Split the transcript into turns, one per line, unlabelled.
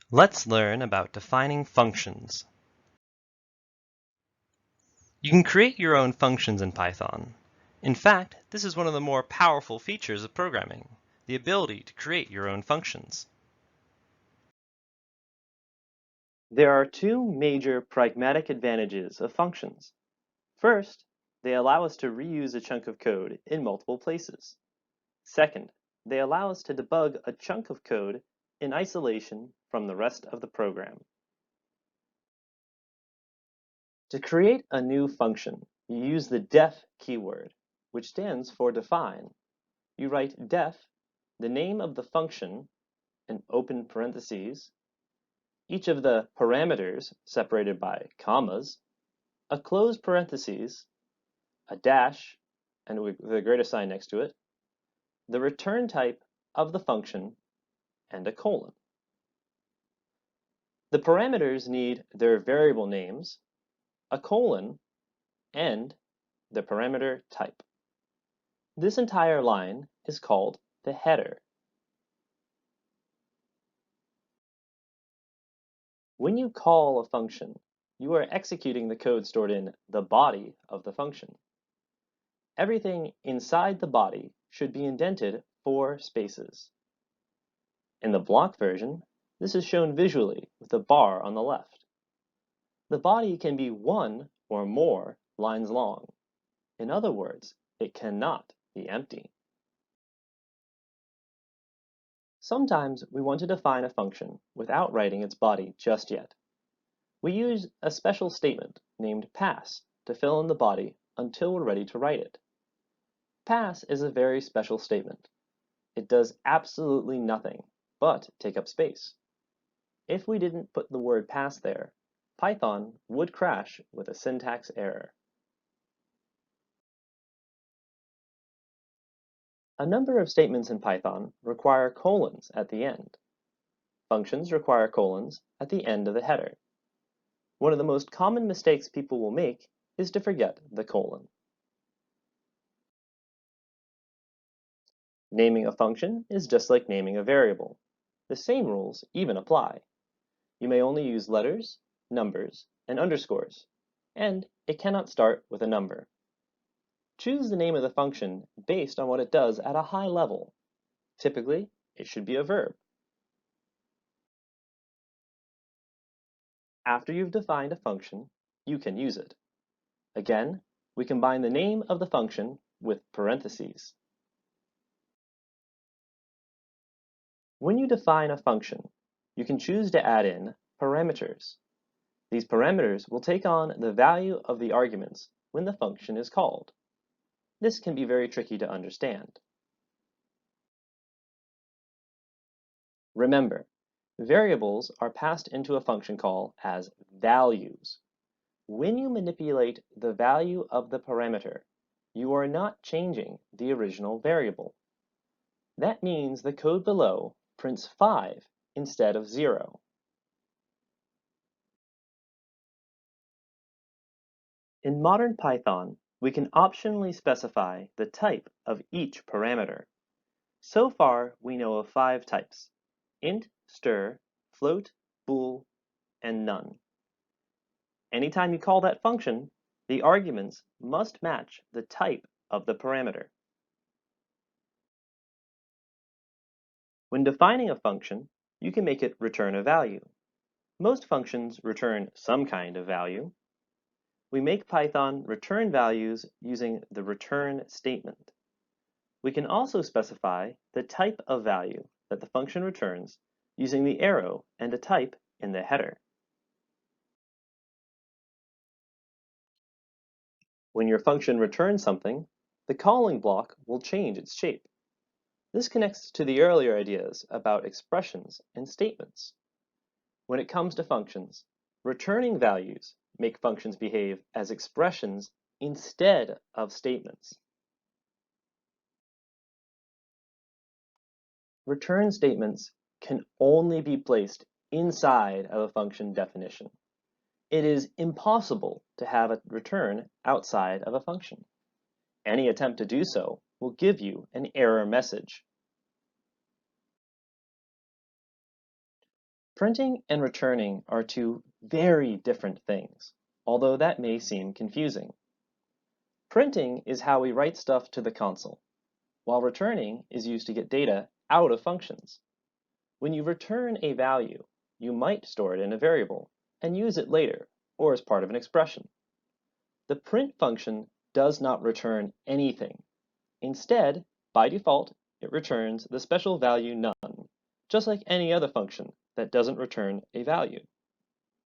Let's learn about defining functions. You can create your own functions in Python. In fact, this is one of the more powerful features of programming, the ability to create your own functions.
There are two major pragmatic advantages of functions. First, they allow us to reuse a chunk of code in multiple places. Second, they allow us to debug a chunk of code in isolation from the rest of the program. To create a new function, you use the def keyword, which stands for define. You write def, the name of the function, in open parentheses, each of the parameters separated by commas, a closed parentheses, a dash, and with a greater sign next to it, the return type of the function, and a colon. The parameters need their variable names, a colon, and the parameter type. This entire line is called the header. When you call a function, you are executing the code stored in the body of the function. Everything inside the body should be indented 4 spaces. In the block version, this is shown visually with a bar on the left. The body can be 1 or more lines long. In other words, it cannot be empty. Sometimes we want to define a function without writing its body just yet. We use a special statement named pass to fill in the body until we're ready to write it. Pass is a very special statement. It does absolutely nothing but take up space. If we didn't put the word pass there, Python would crash with a syntax error. A number of statements in Python require colons at the end. Functions require colons at the end of the header. One of the most common mistakes people will make is to forget the colon. Naming a function is just like naming a variable. The same rules even apply. You may only use letters, numbers, and underscores, and it cannot start with a number. Choose the name of the function based on what it does at a high level. Typically, it should be a verb. After you've defined a function, you can use it. Again, we combine the name of the function with parentheses. When you define a function, you can choose to add in parameters. These parameters will take on the value of the arguments when the function is called. This can be very tricky to understand. Remember, variables are passed into a function call as values. When you manipulate the value of the parameter, you are not changing the original variable. That means the code below prints 5 instead of 0. In modern Python, we can optionally specify the type of each parameter. So far, we know of 5 types: int, str, float, bool, and none. Anytime you call that function, the arguments must match the type of the parameter. When defining a function, you can make it return a value. Most functions return some kind of value. We make Python return values using the return statement. We can also specify the type of value that the function returns using the arrow and a type in the header. When your function returns something, the calling block will change its shape. This connects to the earlier ideas about expressions and statements. When it comes to functions, returning values make functions behave as expressions instead of statements. Return statements can only be placed inside of a function definition. It is impossible to have a return outside of a function. Any attempt to do so will give you an error message. Printing and returning are two very different things, although that may seem confusing. Printing is how we write stuff to the console, while returning is used to get data out of functions. When you return a value, you might store it in a variable and use it later or as part of an expression. The print function does not return anything. Instead, by default, it returns the special value none, just like any other function that doesn't return a value.